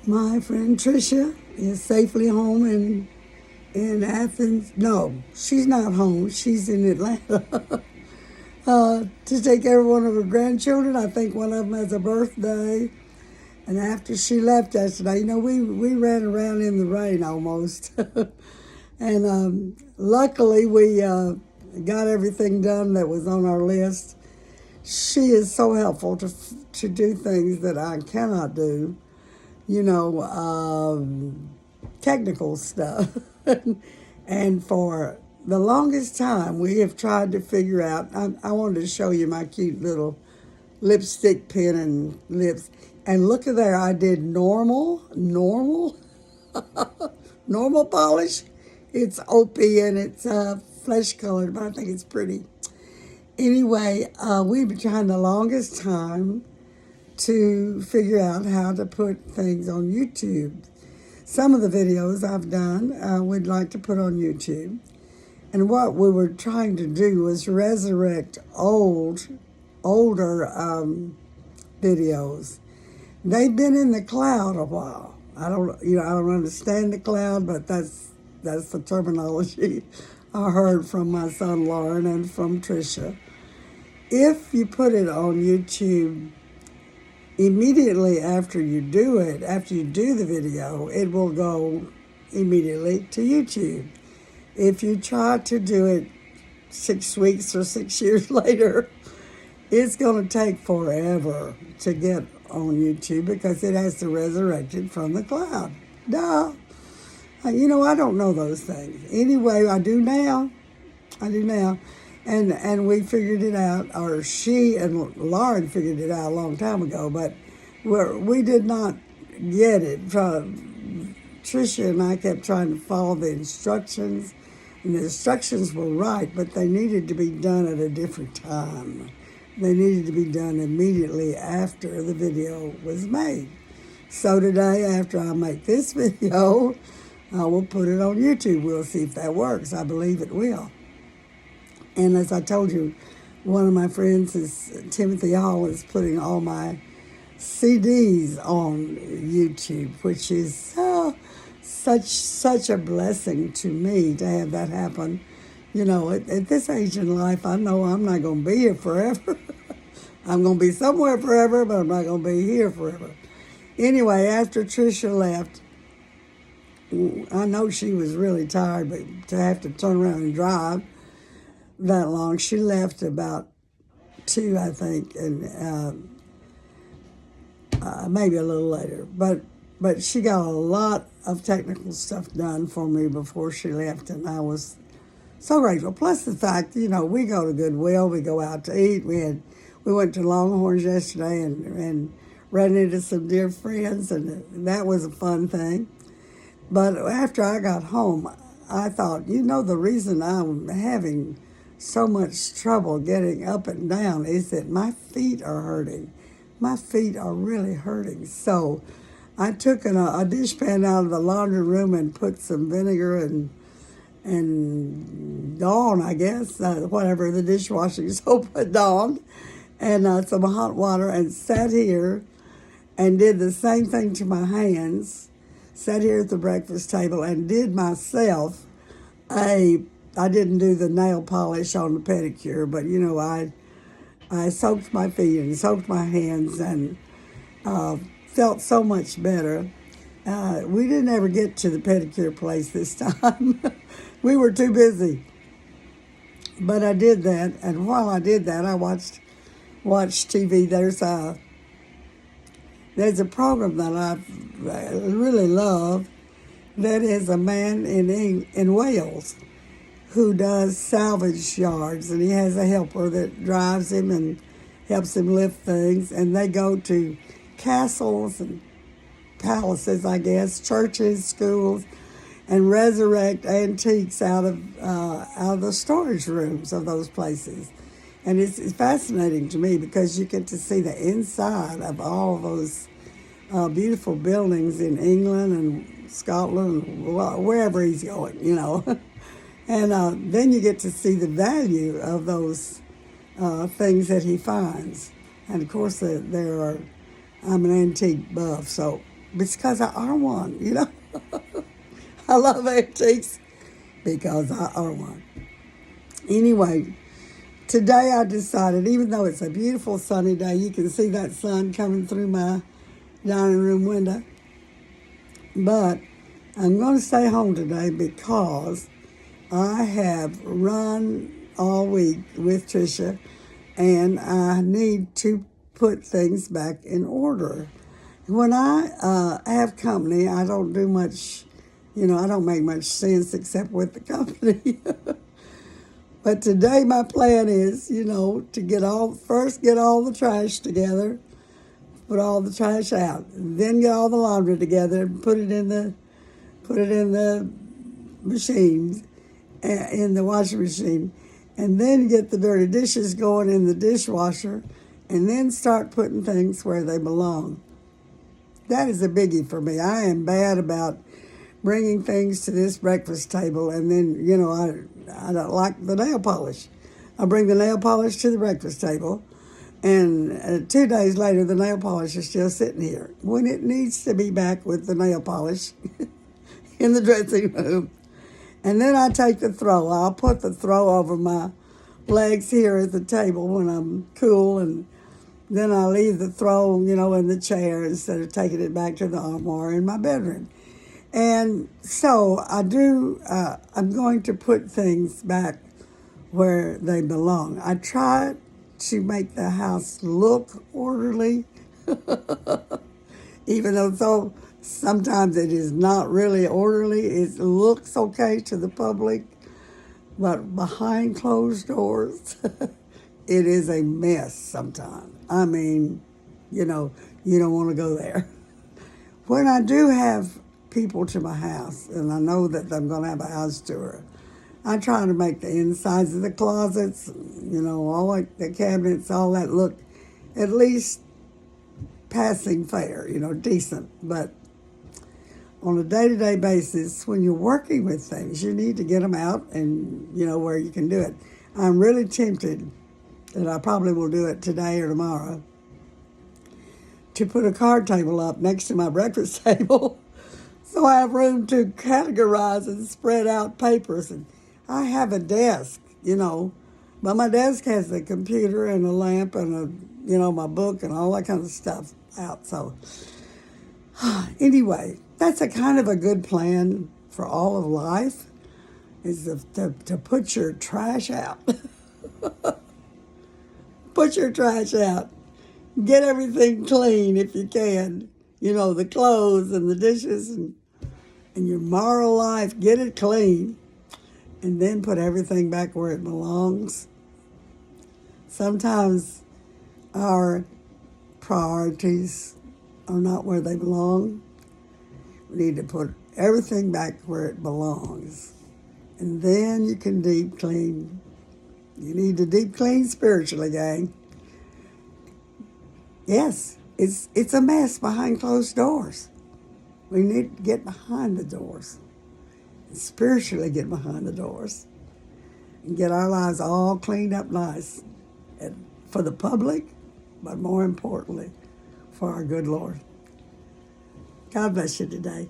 My friend Tricia is safely home in Athens. No, she's not home. She's in Atlanta to take care of one of her grandchildren. I think one of them has a birthday. And after she left yesterday, we ran around in the rain almost. And luckily, we got everything done that was on our list. She is so helpful to do things that I cannot do, you know, technical stuff. And for the longest time, we have tried to figure out. I wanted to show you my cute little lipstick pen and lips. And look at there, I did normal polish. It's opie and it's flesh colored, but I think it's pretty. Anyway, we've been trying the longest time to figure out how to put things on YouTube. Some of the videos I've done, we'd like to put on YouTube. And what we were trying to do was resurrect older videos. They've been in the cloud a while. I don't understand the cloud, but that's the terminology I heard from my son Lauren and from Tricia. If you put it on YouTube immediately after you do the video, it will go immediately to YouTube. If you try to do it 6 weeks or 6 years later, it's going to take forever to get on YouTube because it has to resurrect it from the cloud. Duh. I don't know those things. Anyway, I do now. And we figured it out, or she and Lauren figured it out a long time ago, but we did not get it. Tricia and I kept trying to follow the instructions, and the instructions were right, but they needed to be done at a different time. They needed to be done immediately after the video was made. So today, after I make this video, I will put it on YouTube. We'll see if that works. I believe it will. And as I told you, one of my friends is Timothy Hall is putting all my CDs on YouTube, which is such a blessing to me to have that happen. At this age in life, I know I'm not going to be here forever. I'm going to be somewhere forever, but I'm not going to be here forever. Anyway, after Tricia left, I know she was really tired, but to have to turn around and drive that long, she left about 2, I think, and maybe a little later. But she got a lot of technical stuff done for me before she left, and I was so grateful. Plus the fact, we go to Goodwill, we go out to eat. We went to Longhorns yesterday and ran into some dear friends, and that was a fun thing. But after I got home, I thought, the reason I'm having so much trouble getting up and down is that my feet are hurting. My feet are really hurting. So I took a dishpan out of the laundry room and put some vinegar and Dawn, I guess, whatever the dishwashing soap, Dawn, and some hot water, and sat here and did the same thing to my hands. Sat here at the breakfast table and did myself I didn't do the nail polish on the pedicure, but I soaked my feet and soaked my hands and felt so much better. We didn't ever get to the pedicure place this time. We were too busy. But I did that, and while I did that, I watched TV. There's a program that I really love. That is a man in Wales who does salvage yards, and he has a helper that drives him and helps him lift things. And they go to castles and palaces, I guess, churches, schools, and resurrect antiques out of the storage rooms of those places. And it's fascinating to me because you get to see the inside of all those beautiful buildings in England and Scotland, wherever he's going, And then you get to see the value of those things that he finds. And of course, I'm an antique buff, so because I are one, you know. I love antiques because I are one. Anyway, today I decided, even though it's a beautiful sunny day, you can see that sun coming through my dining room window, but I'm going to stay home today because I have run all week with Tricia and I need to put things back in order. When I have company, I don't do much, I don't make much sense except with the company. But today my plan is, to get all the trash together, put all the trash out, then get all the laundry together and put it in the machines, in the washing machine, and then get the dirty dishes going in the dishwasher, and then start putting things where they belong. That is a biggie for me. I am bad about bringing things to this breakfast table, and then, I don't like the nail polish. I bring the nail polish to the breakfast table, and 2 days later, the nail polish is still sitting here when it needs to be back with the nail polish in the dressing room. And then I take the throw. I'll put the throw over my legs here at the table when I'm cool, and then I leave the throw, in the chair instead of taking it back to the armoire in my bedroom. And so I'm going to put things back where they belong. I try to make the house look orderly, even though sometimes it is not really orderly. It looks okay to the public, but behind closed doors, it is a mess sometimes. I mean, you don't want to go there. When I do have people to my house, and I know that I'm going to have a house tour, I try to make the insides of the closets, all like the cabinets, all that look at least passing fair, decent. But on a day-to-day basis, when you're working with things, you need to get them out and, where you can do it. I'm really tempted, and I probably will do it today or tomorrow, to put a card table up next to my breakfast table so I have room to categorize and spread out papers. And I have a desk, but my desk has a computer and a lamp and my book and all that kind of stuff out. So anyway, that's a kind of a good plan for all of life, is to put your trash out. Put your trash out. Get everything clean if you can. The clothes and the dishes and your moral life, get it clean. And then put everything back where it belongs. Sometimes our priorities are not where they belong. We need to put everything back where it belongs. And then you can deep clean. You need to deep clean spiritually, gang. Yes, it's a mess behind closed doors. We need to get behind the doors. And spiritually get behind the doors. And get our lives all cleaned up nice. And for the public, but more importantly, for our good Lord. God bless you today.